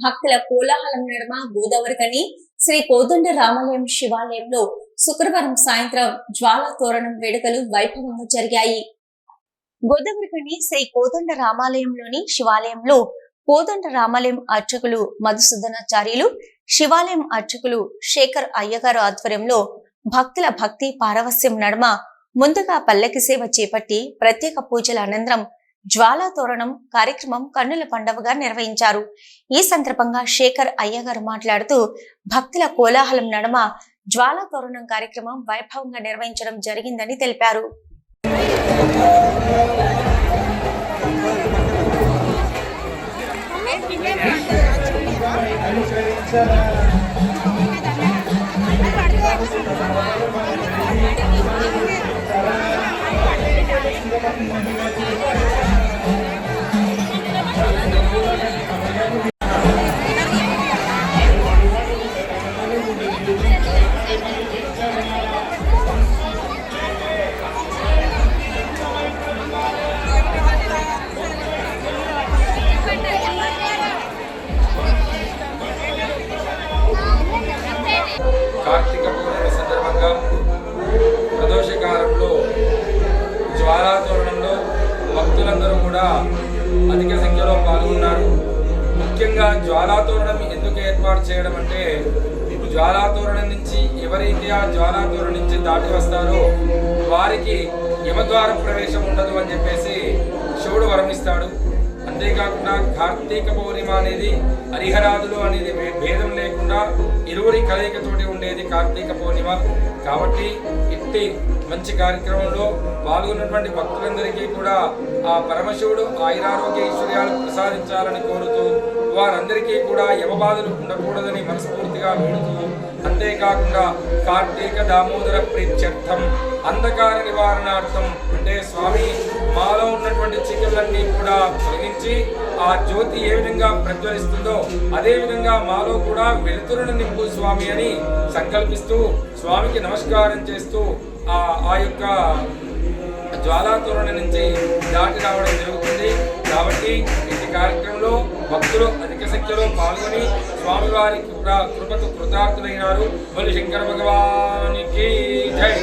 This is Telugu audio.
భక్తుల కోలాహలం నడుమ గోదావరికని శ్రీ కోదండ రామాలయం శివాలయంలో శుక్రవారం సాయంత్రం జ్వాలా తోరణం వేడుకలు వైభవంగా జరిగాయి. గోదావరికని శ్రీ కోదండ రామాలయంలోని శివాలయంలో కోదండ రామాలయం అర్చకులు మధుసూదనాచార్యులు, శివాలయం అర్చకులు శేఖర్ అయ్యగారు ఆధ్వర్యంలో భక్తుల భక్తి పారవస్యం నడుమ ముందుగా పల్లకి సేవ చేపట్టి ప్రత్యేక పూజల అనంతరం జ్వాలా తోరణం కార్యక్రమం కన్నుల పండుగగా నిర్వహించారు. ఈ సందర్భంగా శేఖర్ అయ్యగారు మాట్లాడుతూ భక్తుల కోలాహలం నడుమ జ్వాలా తోరణం కార్యక్రమం వైభవంగా నిర్వహించడం జరిగిందని తెలిపారు. కార్తీక పౌర్ణమి సందర్భంగా ప్రదోషకాలంలో జ్వాలా తోరణంలో భక్తులందరూ కూడా అధిక సంఖ్యలో పాల్గొన్నారు. ముఖ్యంగా జ్వాలా తోరణం ఎందుకు ఏర్పాటు చేయడం అంటే, జ్వాలా తోరణం నుంచి ఎవరైతే ఆ జ్వాలా తోరణం నుంచి దాటి వస్తారో వారికి యమద్వార ప్రవేశం ఉండదు అని చెప్పేసి శివుడు వరమిస్తాడు. అంతేకాకుండా కార్తీక పౌర్ణిమ అనేది హరిహరాదులు అనేది భేదం లేకుండా ఇరువురి కలయికతోటి ఉండేది కార్తీక పౌర్ణిమ. కాబట్టి ఇట్టి మంచి కార్యక్రమంలో పాల్గొన్నటువంటి భక్తులందరికీ కూడా ఆ పరమశివుడు ఆయురారోగ్య ఐశ్వర్యాలు ప్రసాదించాలని కోరుతూ, వారందరికీ కూడా యమబాధలు ఉండకూడదని మనస్ఫూర్తిగా వేడుతూ, అంతేకాకుండా కార్తీక దామోదర ప్రీత్యర్థం అంధకార నివారణార్థం అంటే స్వామి మాలో ఉన్నటువంటి చీకట్లన్నీ కూడా తొలగించి ఆ జ్యోతి ఏ విధంగా ప్రజ్వలిస్తుందో అదే విధంగా మాలో కూడా వెలుతురును నింపు స్వామి అని సంకల్పిస్తూ స్వామికి నమస్కారం చేస్తూ ఆ యొక్క జ్వాలా తోరణం నుంచి దాటి రావడం జరుగుతుంది. కాబట్టి ఈ కార్యక్రమంలో భక్తులు అధిక సంఖ్యలో పాల్గొని స్వామివారి కృపకు కృతార్థులైనారు. బలి శంకర భగవానికి జై.